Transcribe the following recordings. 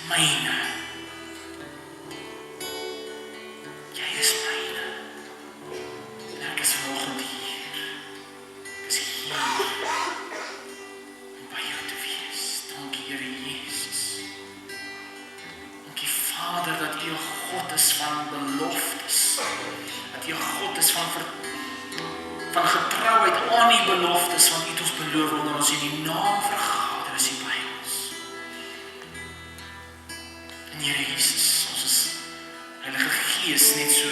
myne. Jy is myne. En ek is vanoggend hier. Ek is hier om by jou te wees. Dankie Here Jesus. Dankie Vader dat U 'n God is van beloftes. Dat U 'n God is van getrouheid aan die beloftes, want U het ons beloof wanneer ons in die naam vergader is U by ons. En Here Jesus, ons is Heilige Gees net so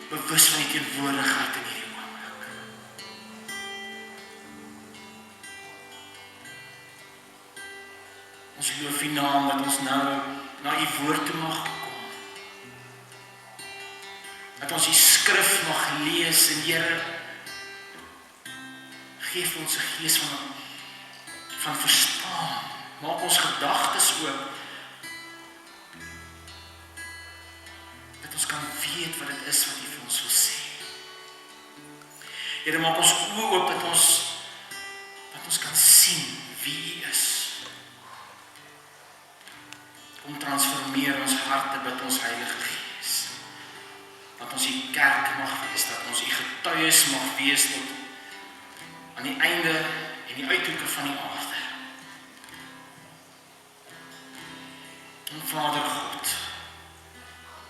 bewus van die teenwoordigheid in hierdie oomblik. Ons loof U naam dat ons nou na U woord toe mag kom. Dat ons die skrif mag lees en Here, geef ons 'n gees van verstaan. Maak ons gedagtes oop. Dat ons kan weet wat dit is wat U vir ons wil sê. Here, maak ons oë oop dat ons kan sien wie U is. Kom transformeer ons harte, bid ons Heilige Gees. Dat ons U kerk mag wees, dat ons U getuies mag wees tot aan die einde en die uithoeke van die aarde. En Vader God,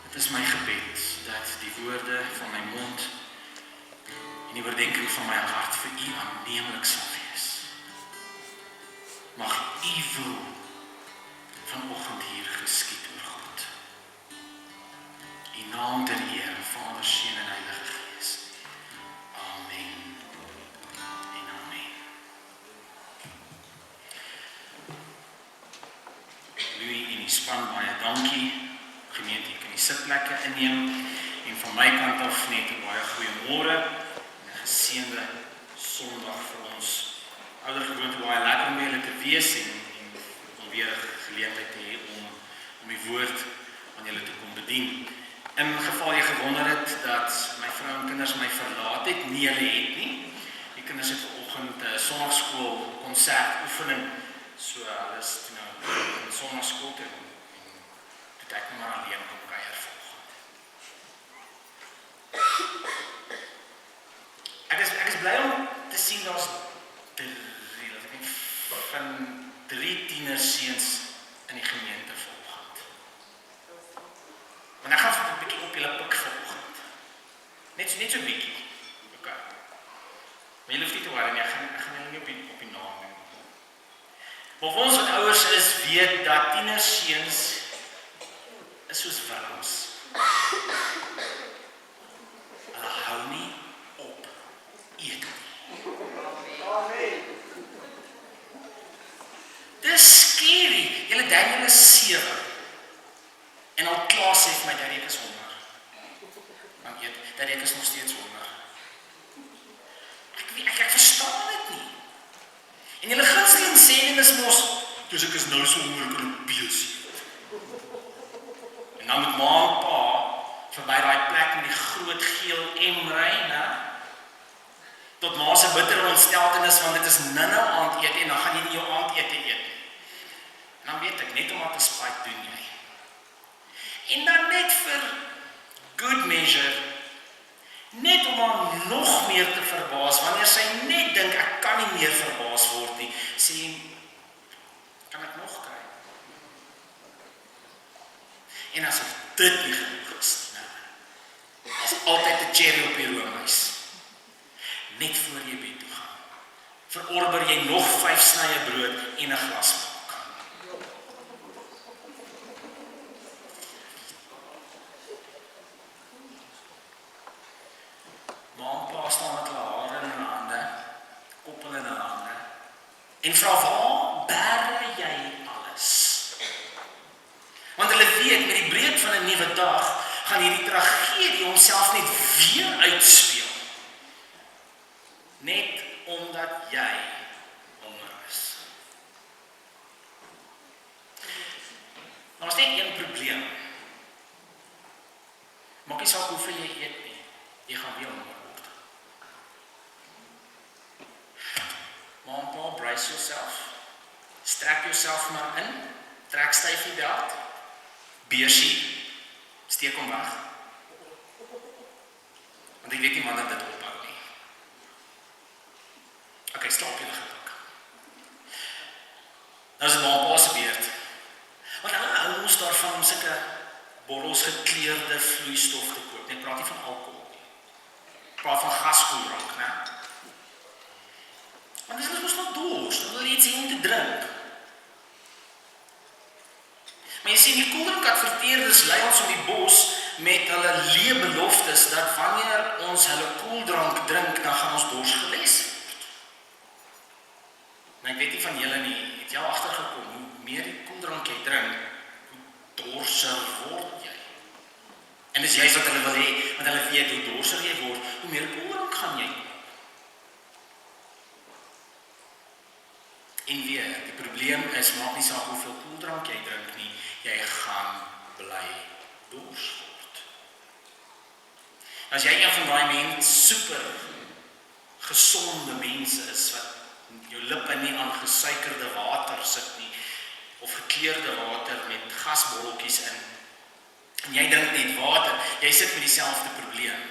dit is my gebed dat die woorde van my mond en die oordeenking van my hart vir U aanneemlik sal wees. Mag U wil vanoggend hier geskied oor God. U naam ter eer, Vader, Seun en Heilige Gees. Amen. Louis en die span, baie dankie. Gemeente, jy kan die sitplekke inneem. En van my kant af net 'n baie goeiemôre en 'n geseënde Sondag vir ons. Oudergewoonte baie lekker om julle te wees en om weer 'n geleentheid te hê om die woord aan julle te kom bedien. In geval jy gewonder het dat my vrou en kinders my verlaat het, nie hulle het nie. Die kinders het vanoggend 'n sonnaarskool konsert oefening. So hulle is nou in sonnaarskool toe en toe ek maar alleen kom kuier volgende. Ek is bly om te sien daar's van 3 tienerseuns in die gemeente volgend. Maar ek gaan vir 'n bietjie op julle pik volgend. Net so 'n bietjie. Okay. Maar julle hoef nie te worry nie, ek gaan julle nie op die naam noem. Maar ons wat ouers is, weet dat tienerseuns is soos wurms. Hulle hou nie op eet nie. Amen. Dis scary. Julle Daniel is 7. En al klaar sê vir my, daddy, ek is honger. Dan eet, daddy, ek is nog steeds honger. Ek verstaan dit nie. En julle gunsteling sê is mos, dus ek is nou so honger, ek kan 'n beels eet. En dan met ma en pa verby daai plek met die groot geel M-ry, né? Tot ma se bittere ontsteltenis, want dit is nou aandete en dan gaan jy nie jou aandete eet nie. En dan weet ek, net om wat te spyt doen jy. En dan net vir good measure, net om haar nog meer te verbaas, wanneer sy net dink, ek kan nie meer verbaas word nie, sê, kan ek nog kry? En as dit nie genoeg is, as altyd 'n cherry op die roomys, net voor jy bed toe gaan, verorber jy nog 5 snye brood en 'n glas melk. Ma en pa staan met hulle hare in hulle hande, koppel in hulle hande, en vra, waar bære jy alles? Want hulle weet, met die breek van 'n nuwe dag, gaan hierdie tragedie homself net weer uitspeel. Net omdat jy honger is. Nou is net een probleem. Maak nie saak hoeveel jy eet nie, jy gaan weer honger word. Maar pa, brace yourself. Strek jouself maar in trek styf die belt, beursie, steek hom weg. Want ek weet nie wanneer dit ophou nie. Okay, slaap julle gelukkig. Nou is dit maar pa se beurt. Want hulle hou ons daarvan om sulke bottels gekleurde vloeistof te koop. Ek praat nie van alkohol nie. Ek praat van gaskoeldrank, né? Want dis mos nog dors, dan wil jy iets hê om te drink. Maar jy sien, die koeldrankadverteerders lei ons om die bos met hulle leë beloftes dat wanneer ons hulle koeldrank drink, dan gaan ons dors geles word. Maar ek weet nie van julle nie, het jy al agtergekom, hoe meer die koeldrank jy drink, hoe dorser word jy. En dis juist wat hulle wil hê, want hulle weet hoe dorser jy word, hoe meer koeldrank gaan jy. En weer, die probleem is, maak nie saak hoeveel koeldrank jy drink nie, jy gaan bly dors word. As jy een van daai super gesonde mense is, wat jou lippe nie aan gesuikerde water sit nie, of gekleurde water met gasbotteltjies in, en jy drink net water, jy sit met dieselfde probleem.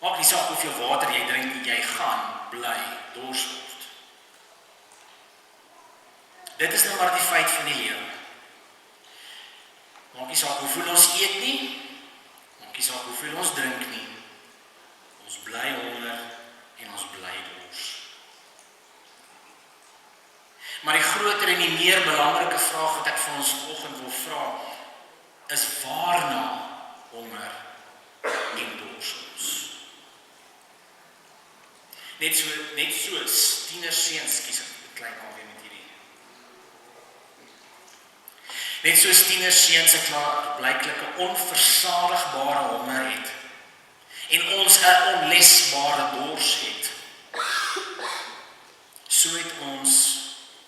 Maak nie saak hoeveel water jy drink nie, jy gaan bly dors word. Dit is nou maar die feit van die lewe. Maak nie saak hoeveel ons eet nie, maak nie saak hoeveel ons drink nie, ons bly honger en ons bly dors. Maar die groter en die meer belangrike vraag wat ek vir ons vanoggend wil vra, is waarna honger en dors ons? Net soos tienerseuns, kies ek klein alweer met hierdie. Net soos tienerseuns 'n klaarblyklike onversadigbare honger het en ons 'n onlesbare dors het, so het ons,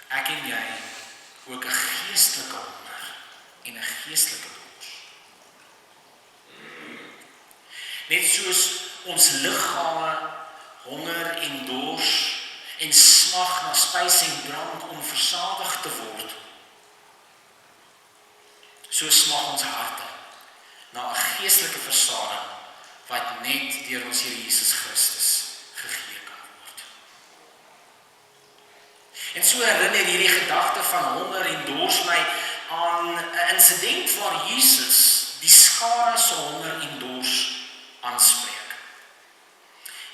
ek en jy, ook 'n geestelike honger en 'n geestelike dors. Net soos ons liggame honger en dors en smag na spys en drank om versadig te word, so smag ons harte na 'n geestelike versadiging wat net deur ons Here Jesus Christus gegee kan word. En so herinner hierdie gedagte van honger en dors my aan 'n insident waar Jesus die skare se honger en dors aanspreek.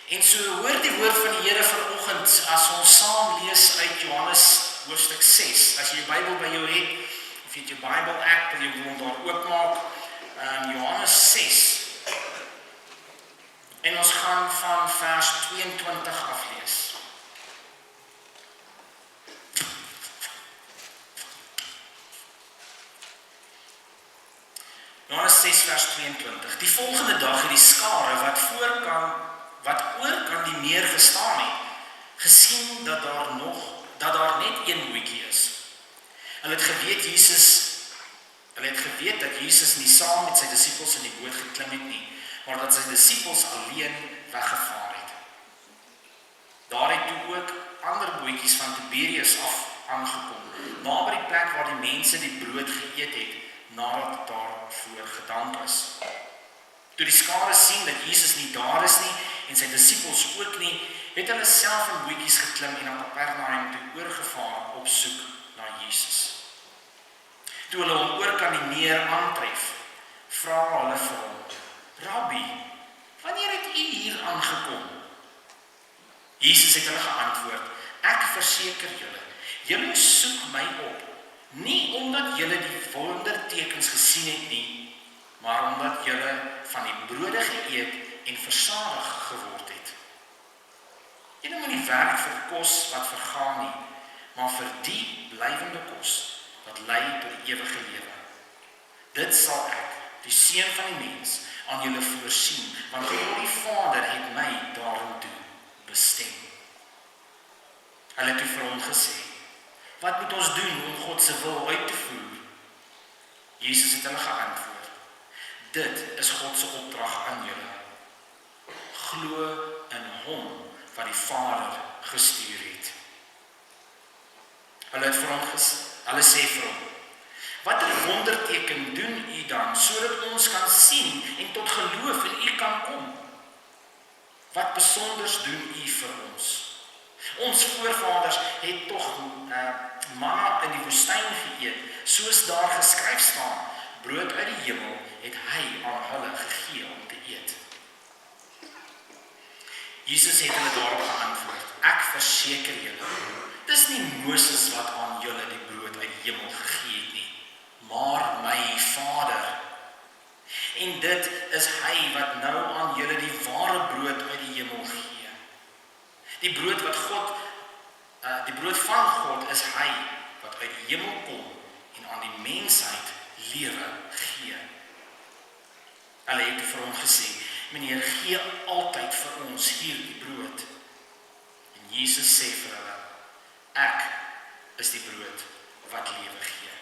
En so hoor die woord van die Here vanoggend as ons saam lees uit Johannes hoofstuk 6. As jy jou Bybel by jou het, of jy het jou Bible app, wil jy hom daar oopmaak, Johannes 6. En ons gaan van vers 22 aflees. Johannes 6 vers 22. Die volgende dag het die skare wat oorkant die meer gestaan het, gesien dat daar net een bootjie is. Hulle het geweet dat Jesus nie saam met sy disippels in die boot geklim het nie, maar dat sy disippels alleen weggevaar het. Daar het toe ook ander bootjies van Tiberias af aangekom, naby die plek waar die mense die brood geëet het, nadat daarvoor gedank is. Toe die skare sien dat Jesus nie daar is nie, en sy disippels ook nie, het hulle self in bootjies geklim en na Kapernaum toe oorgevaar op soek na Jesus. Toe hulle hom oorkant die meer aantref, vra hulle vir hom, Rabbi, wanneer het u hier aangekom? Jesus het hulle geantwoord, ek verseker julle soek my op, nie omdat julle die wondertekens gesien het nie, maar omdat julle van die brode geëet en versadig geword het. Julle moet nie werk vir kos wat vergaan nie, maar vir die blywende kos wat lei tot die ewige lewe. Dit sal ek, die Seun van die mens, aan julle voorsien, want God die Vader het my daartoe bestem. Hulle het toe vir hom gesê, wat moet ons doen om God se wil uit te voer? Jesus het hulle geantwoord, dit is God se opdrag aan julle. Glo in hom wat die Vader gestuur het. Hulle Hulle sê vir hom: "Watter wonderteken doen u dan, sodat ons kan sien en tot geloof in u kan kom? Wat besonders doen u vir ons? Ons voorvaders het tog manna in die woestyn geëet, soos daar geskryf staan: brood uit die hemel het hy aan hulle gegee om te eet." Jesus het hulle daarop geantwoord: "Ek verseker julle, dis nie Moses wat aan julle die brood uit die hemel gegee het nie, maar my Vader. En dit is hy wat nou aan julle die ware brood uit die hemel gee. Die brood van God is hy wat uit die hemel kom en aan die mensheid lewe gee." Hulle het vir hom gesê: "Meneer, gee altyd vir ons hierdie brood." En Jesus sê vir hulle: "Ek is die brood wat lewe gee.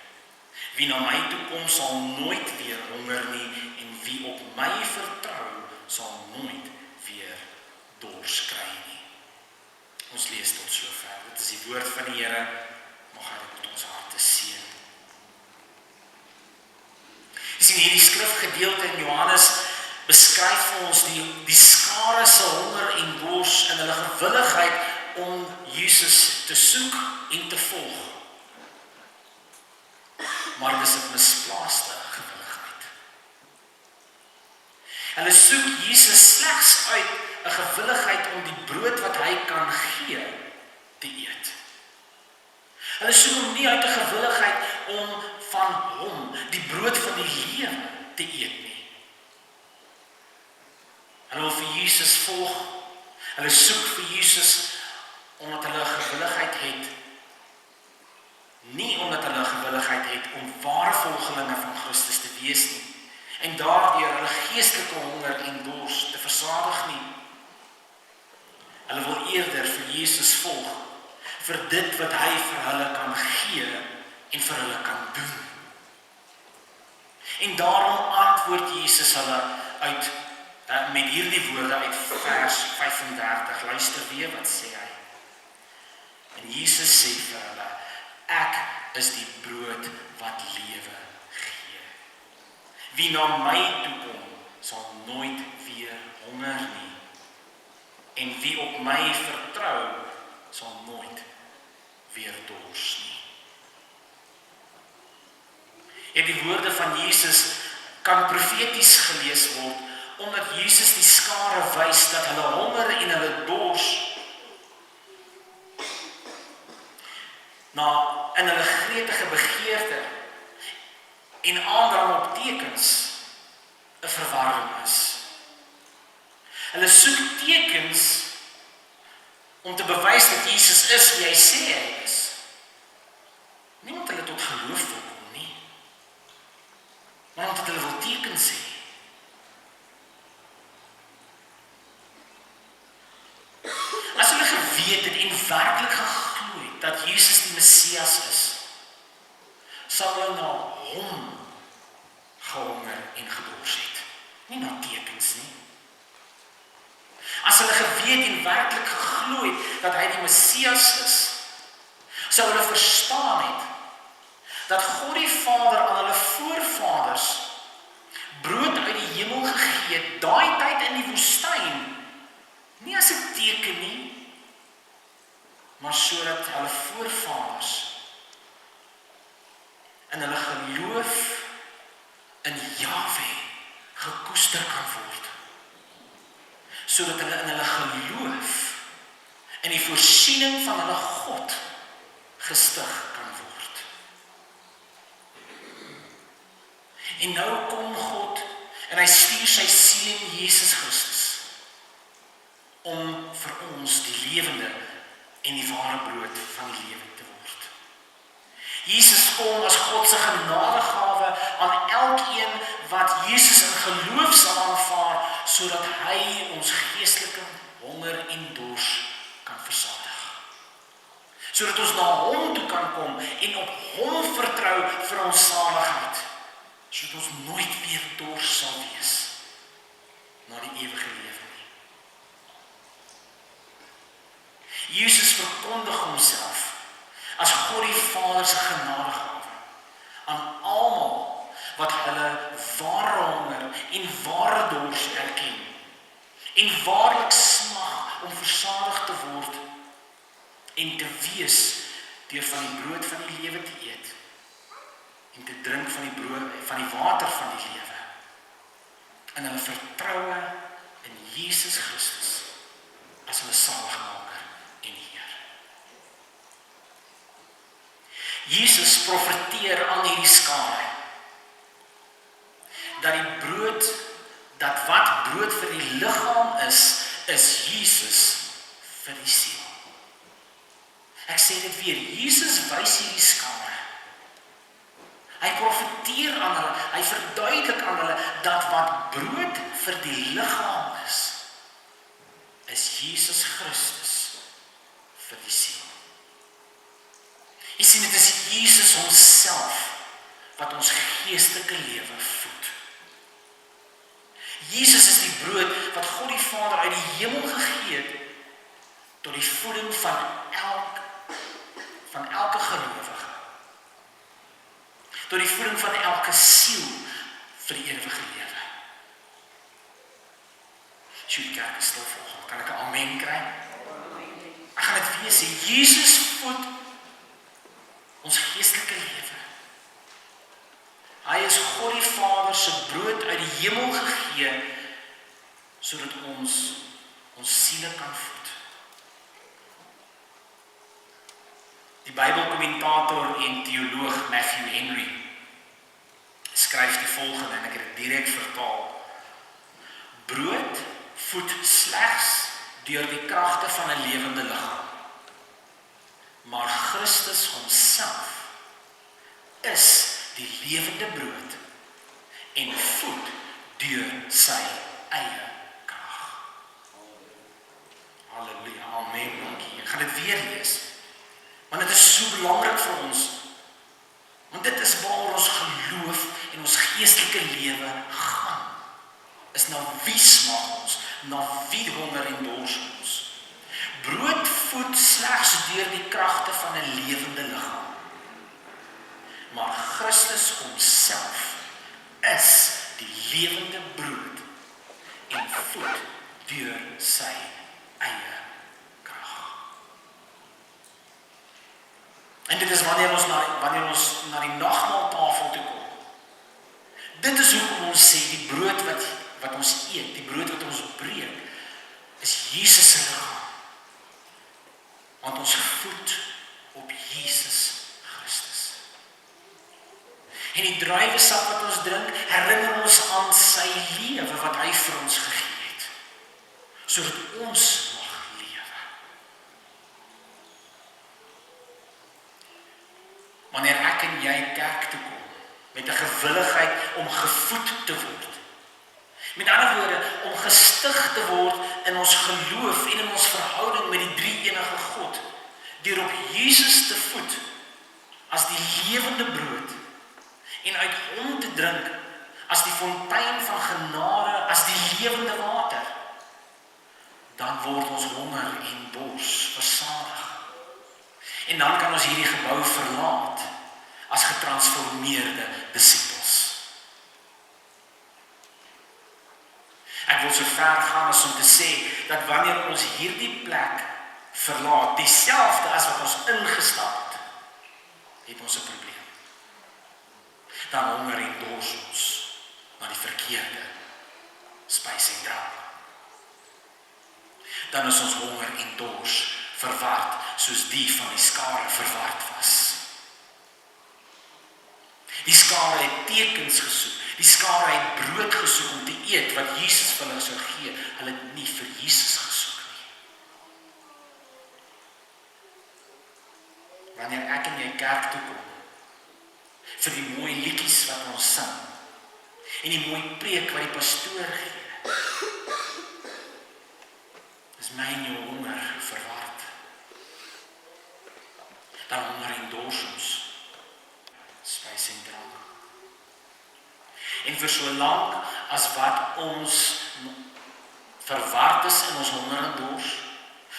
Wie na my toe kom sal nooit weer honger nie, en wie op my vertrou sal nooit weer dors kry nie." Ons lees tot sover. Dit is die woord van die Here. Mag hy dit met ons harte seën. Jy sien, hierdie skrifgedeelte in Johannes beskryf vir ons die skare se honger en dors en hulle gewilligheid om Jesus te soek en te volg. Maar dis 'n misplaaste gewilligheid. Hulle soek Jesus slegs uit 'n gewilligheid om die brood wat hy kan gee te eet. Hulle soek hom nie uit 'n gewilligheid om van hom, die brood van die lewe, te eet nie. Hulle wil vir Jesus volg. Hulle soek vir Jesus omdat hulle 'n gewilligheid het. Nie omdat hulle 'n gewilligheid het om ware volgelinge van Christus te wees nie, en daardeur hulle geestelike honger en dors te versadig nie. Hulle wil eerder vir Jesus volg, vir dit wat hy vir hulle kan gee en vir hulle kan doen. En daarom antwoord Jesus hulle uit met hierdie woorde uit vers 35. Luister weer, wat sê hy? En Jesus sê vir hulle: "Ek is die brood wat lewe gee. Wie na my toe kom, sal nooit weer honger nie. En wie op my vertrou, sal nooit weer dors nie." Die woorde van Jesus kan profeties gelees word, omdat Jesus die skare wys dat hulle honger en hulle dors in hulle gretige begeerte en aandrang op tekens 'n verwarring is. Hulle soek tekens om te bewys dat Jesus is wie hy sê hy is. Nie omdat hulle tot geloof wil kom nie, maar omdat hulle wil tekens hê. As hulle geweet het en werklik geglo het dat Jesus die Messias is, sal hulle na hom gehonger en gedors het, nie na tekens nie. As hulle geweet en werklik geglo het dat hy die Messias is, sou hulle verstaan het dat God die Vader aan hulle voorvaders brood uit die hemel gegee het, daai tyd in die woestyn, nie as 'n teken nie, maar sodat hulle voorvaders in hulle geloof in Jahwe gekoester kan word, sodat hulle in hulle geloof in die voorsiening van hulle God gestig kan word. En nou kom God en hy stuur sy seun Jesus Christus om vir ons die lewende en die ware brood van die lewe te word. Jesus kom as God se genadegawe aan elkeen wat Jesus in geloof sal aanvaar, sodat hy ons geestelike honger en dors kan versadig. Sodat ons na hom toe kan kom en op hom vertrou vir ons saligheid, sodat ons nooit weer dors sal wees na die ewige lewe nie. Jesus verkondig homself as God die Vader se genadegawe aan almal wat hulle ware honger en ware dors erken en waarlik smag om versadig te word en te wees deur van die brood van die lewe te eet en te drink van die brood van die water van die lewe en hulle vertroue in Jesus Christus as hulle saligmaker en Heer. Jesus profeteer aan hierdie skare dat die brood, dat wat brood vir die liggaam is Jesus vir die siel. Ek sê dit weer, Jesus wys hierdie skare. Hy profeteer aan hulle, hy verduidelik aan hulle dat wat brood vir die liggaam is Jesus Christus vir die siel. Jy sien, dit is Jesus homself wat ons geestelike lewe voed. Jesus is die brood wat God die Vader uit die hemel gegee het tot die voeding van elke gelowige. Tot die voeding van elke siel vir die ewige lewe. Die kerk is stil volgende. Kan ek 'n amen kry? Ek gaan dit weer sê, Jesus voed ons geestelike lewe. Hy is God die Vader se brood uit die hemel gegee sodat ons siele kan voed. Die Bybelkommentator en teoloog Matthew Henry skryf die volgende en ek het dit direk vertaal. Brood voed slegs deur die kragte van 'n lewende liggaam. Maar Christus homself is die lewende brood en voed deur sy eie krag. Halleluja, amen, dankie. Ek gaan dit weer lees. Want dit is so belangrik vir ons. Want dit is waar ons geloof en ons geestelike lewe gaan. Is na wie smag ons, na wie honger en dors ons. Brood voed slegs deur die kragte van 'n lewende liggaam. Maar Christus homself is die lewende brood en voed deur sy eie krag. En dit is wanneer ons na die nagmaaltafel toe kom. Dit is hoekom ons sê die brood wat ons eet, die brood wat ons breek, is Jesus se liggaam. Want ons voed op Jesus Christus. En die druiwesap wat ons drink, herinner ons aan sy lewe wat hy vir ons gegee het, sodat ons mag lewe. Wanneer ek en jy kerk toe kom, met 'n gewilligheid om gevoed te word, met ander woorde, om gestig te word in ons geloof en in ons verhouding met die drie-enige God, deur op Jesus te voed as die lewende brood en uit hom te drink as die fontein van genade, as die lewende water, dan word ons honger en dors versadig. En dan kan ons hierdie gebou verlaat as getransformeerde disippels. Ek wil so ver gaan as om te sê dat wanneer ons hierdie plek verlaat, dieselfde as wat ons ingestap het ons 'n probleem. Dan honger en dors ons na die verkeerde spys en drank. Dan is ons honger en dors verward soos die van die skare verward was. Die skare het tekens gesoek. Die skare het brood gesoek om te eet wat Jesus vir hulle sou gee. Hulle het nie vir Jesus gesoek nie. Wanneer ek en jy kerk toe kom, vir die mooi liedjies wat ons sing, en die mooi preek wat die pastoor gee, is my en jou honger verward. Dan honger en dors ons spys en drank. En vir so lank as wat ons verward is in ons honger en dors,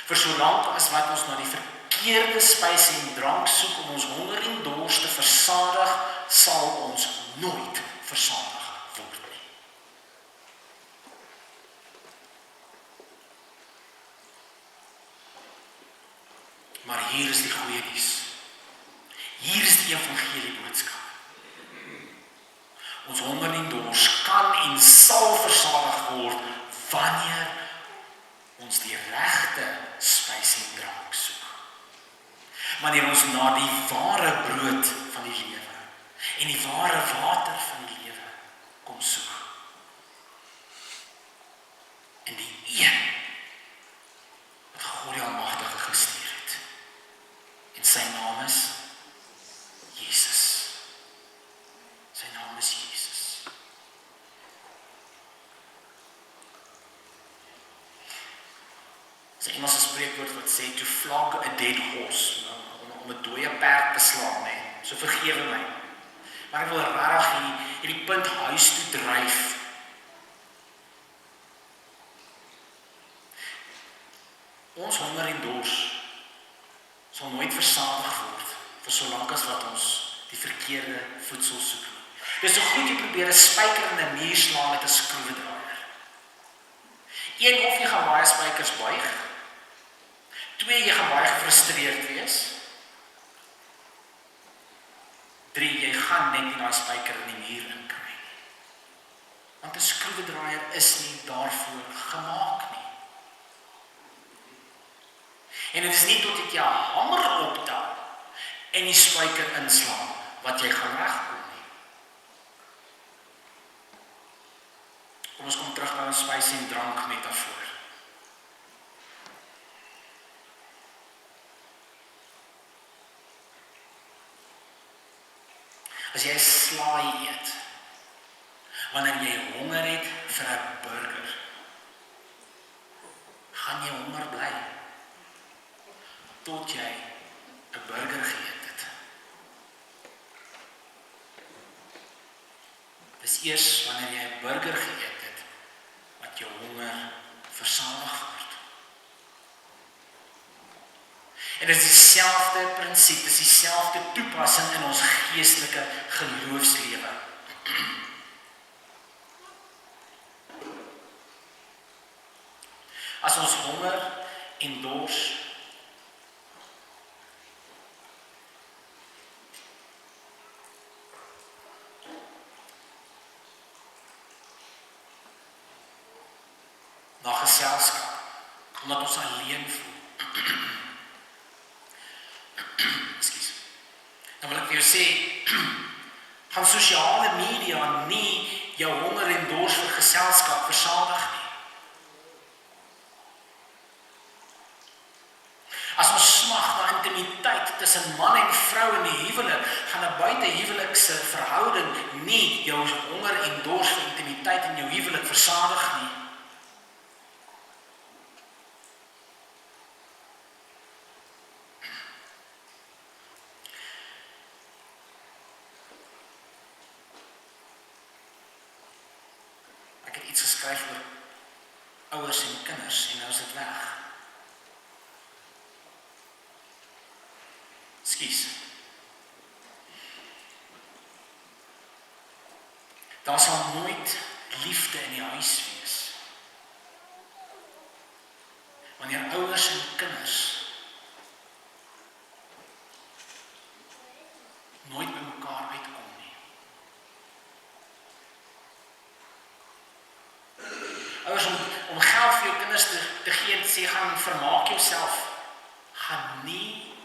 Vir solank as wat ons na die verkeerde spyse en drank soek om ons honger en dors te versadig, sal ons nooit versadig word nie. Maar hier is die goeie nuus. Hier is die evangelie boodskap. Ons honger en dors kan en sal versadig word wanneer ons die regte spys en drank soek. Wanneer ons na die ware brood van die lewe en die ware water van die lewe kom soek. En die een wat God die Almagtige gestuur het. En sy naam is Jesus. Sy naam is Jesus. Dis 'n Engelse spreekwoord wat sê to flog a dead horse, om 'n dooie perd te slaan, hè. So vergewe my. Maar ek wil regtig hierdie punt huis toe dryf. Ons honger en dors sal nooit versadig word vir solank as wat ons die verkeerde voedsel soek. Dis so goed jy probeer 'n spyker in 'n muur slaan met 'n skroewedraaier. Een, of jy gaan baie spykers buig. Twee, jy gaan baie gefrustreerd wees. 3, jy gaan net nie daai spyker in die muur inkry nie. Want 'n skroewedraaier is nie daarvoor gemaak nie. En dit is nie tot ek jou hamer optel en die spyker inslaan wat jy gaan regkom nie. Kom ons kom terug na ons spys en drank metafoor. As jy 'n slaai eet, wanneer jy honger het vir 'n burger, gaan jy honger bly tot jy 'n burger geëet het. Dis eers wanneer jy 'n burger geëet het wat jou honger versadig word. En dit is dieselfde prinsip, dis dieselfde toepassing in ons geestelike geloofslewe. As ons honger en dors na geselskap, omdat ons alleen voel. Ekskuus. Dan wil ek vir jou sê, gaan sosiale media nie jou honger en dors vir geselskap versadig nie. As ons smag na intimiteit tussen man en vrou in die huwelik, gaan 'n buitehuwelikse verhouding nie jou honger en dors vir intimiteit in jou huwelik versadig nie. Ek het iets geskryf oor ouers en kinders en nou is dit weg. Ekskuus. Daar sal nooit liefde in die huis wees wanneer ouers en kinders nooit by mekaar uitkom nie. Ouers om geld vir jou kinders te gee en sê gaan vermaak jouself, gaan nie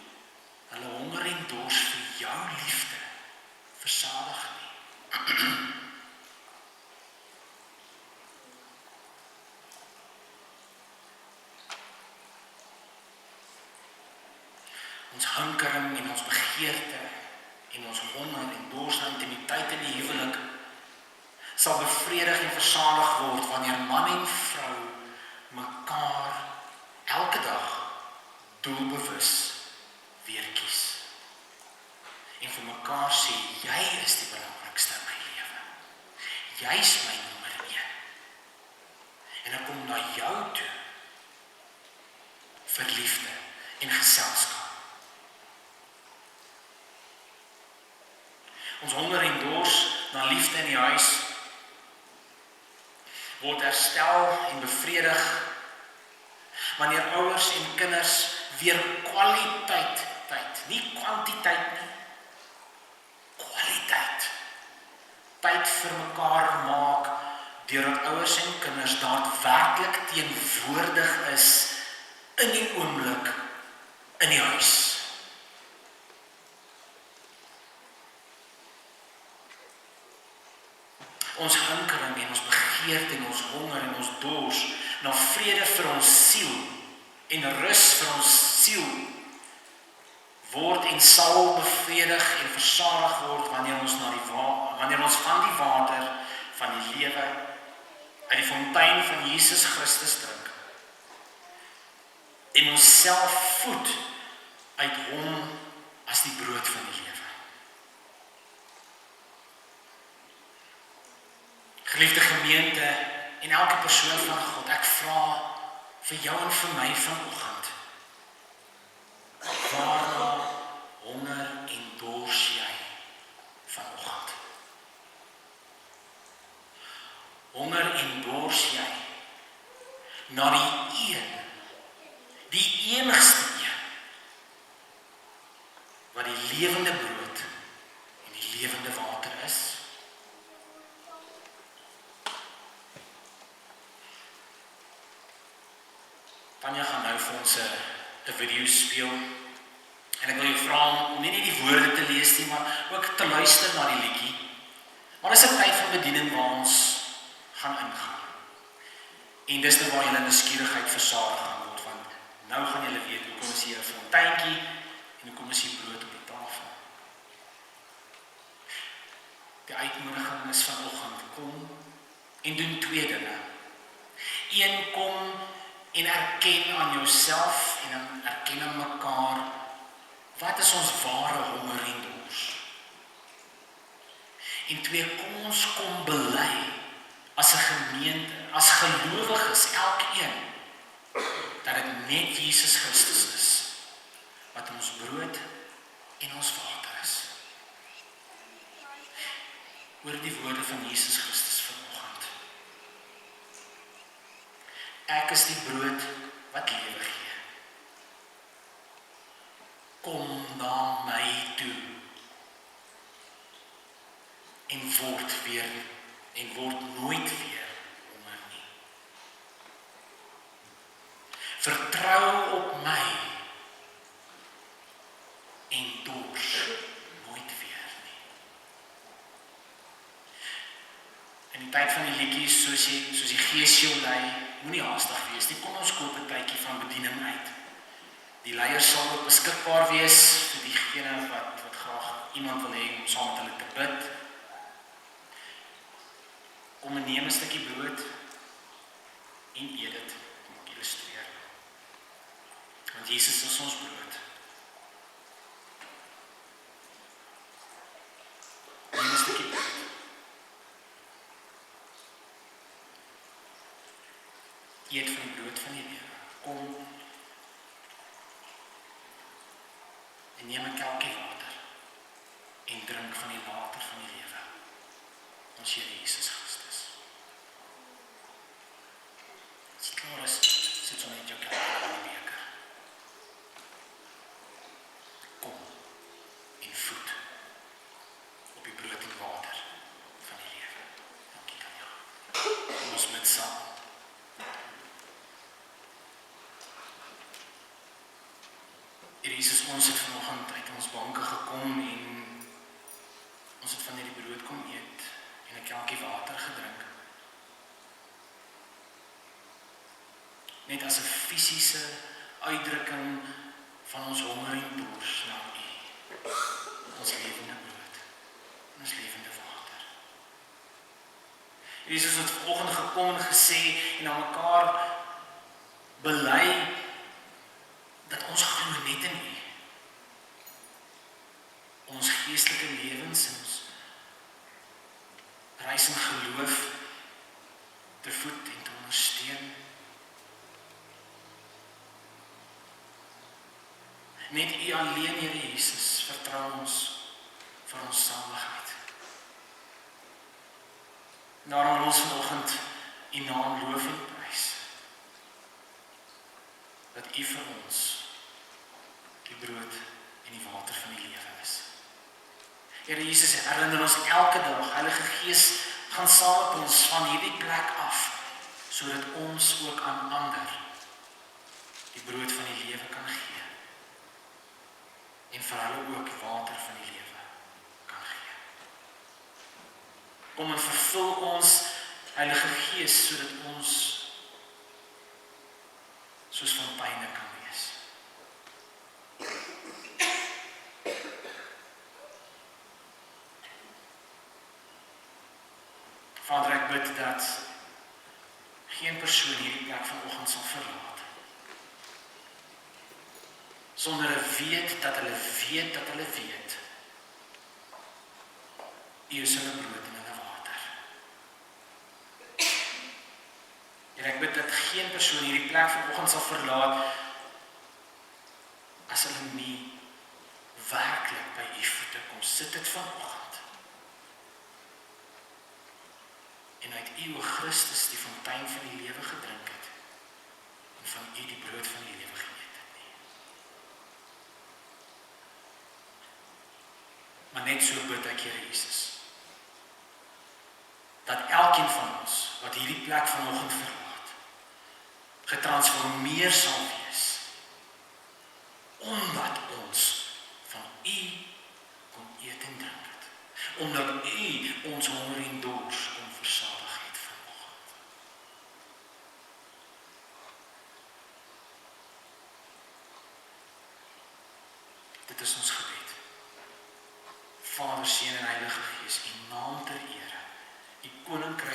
hulle honger en dors vir jou liefde versadig nie. Ons hinkering en ons begeerte en ons honger en dors na intimiteit in die huwelik sal bevredig en versadig word wanneer man en vrou mekaar elke dag doelbewus weer kies. En vir mekaar sê, jy is die belangrikste in my lewe. Jy is my nommer 1. En ek kom na jou toe vir liefde en geselskap. Ons honger en dors na liefde in die huis word herstel en bevredig wanneer ouers en kinders weer kwaliteit tyd, nie kwantiteit nie, kwaliteit tyd vir mekaar maak deurdat ouers en kinders daadwerklik teenwoordig is in die oomblik in die huis. Ons hinkering en ons begeerte en ons honger en ons dors na vrede vir ons siel en rus vir ons siel word en sal bevredig en versadig word wanneer ons van die water van die lewe uit die fontein van Jesus Christus drink en ons self voed uit hom as die brood van die lewe. Geliefde gemeente en elke persoon van God, ek vra vir jou en vir my vanoggend, waarna honger en dors jy vanoggend? Honger en dors jy na die enigste een, wat die lewende brood en die lewende water is? Tanya gaan nou vir ons 'n video speel en ek wil jou vra om nie net die woorde te lees nie, maar ook te luister na die liedjie. Maar dis 'n tyd van bediening waar ons gaan ingaan. En dis nou waar julle nuuskierigheid versadig gaan word, want nou gaan julle weet hoe kom ons hier 'n fonteintjie en hoe kom ons hier brood op die tafel. Die uitnodiging is vanoggend, kom en doen twee dinge. Een, kom en erken aan jouself en erken aan mekaar, wat is ons ware honger en dors? En twee, kom bely as 'n gemeente, as gelowiges, elkeen, dat dit net Jesus Christus is, wat ons brood en ons water is. Hoor die woorde van Jesus Christus vanoggend. Ek is die brood wat lewe gee. Kom na my toe en word nooit weer honger nie. Vertrou op my en dors nooit weer nie. In die tyd van die liedjies, soos die Gees jou lei, moenie haastig wees nie, kom ons koop 'n tydjie van bediening uit. Die leiers sal ook beskikbaar wees vir diegene wat graag iemand wil hê om saam met hulle te bid. Kom en neem 'n stukkie brood en eet dit, om ek illustreer. Want Jesus is ons brood. Neem 'n stukkie brood. Eet van die brood van die lewe. Kom en neem 'n kelkie water en drink van die water van die lewe. Ons Here Jesus Christus. As dit klaar is, sit so net jou kelkie in die beker. Kom en voed op die brood en water van die lewe. Dankie Tanya. Kom ons bid saam. Here Jesus, ons het vanoggend uit ons banke gekom en ons het van hierdie brood kom eet en 'n kelkie water gedrink. Net as 'n fisiese uitdrukking van ons honger en dors na U, ons lewende brood en ons lewende water. Jesus het vanoggend gekom en gesê en aan mekaar bely dat ons glo net in U. Ons geestelike lewens en ons reis in geloof te voed en te ondersteun. Net U alleen, Here Jesus, vertrou ons vir ons saligheid. Daarom wil ons vanoggend U naam loof en prys. Dat U vir ons die brood en die water van die lewe is. Here Jesus, herinner ons elke dag, Heilige Gees, gaan saam met ons van hierdie plek af, sodat ons ook aan ander die brood van die lewe kan gee. En vir hulle ook water van die lewe kan gee. Kom en vervul ons, Heilige Gees, sodat ons soos fonteine kan wees. Vader, ek bid dat geen persoon hierdie plek vanoggend sal verlaat, sonder hulle weet dat hulle weet dat hulle weet, U is hulle brood en hulle water. En ek bid dat geen persoon hierdie plek vanoggend sal verlaat, as hulle nie werklik by U voete kom sit het vanoggend. En uit U, o Christus, die fontein van die lewe gedrink het, en van U die brood van die lewe geëet het nie. Maar net so bid ek, Here Jesus, dat elkeen van ons, wat hierdie plek vanoggend verlaat, getransformeer sal wees, omdat ons van U kon eet en drink het. Omdat U ons honger en dors kon versadig het vanoggend. Dit is ons gebed. Vader, Seun en Heilige Gees, U naam ter ere, U koninkryk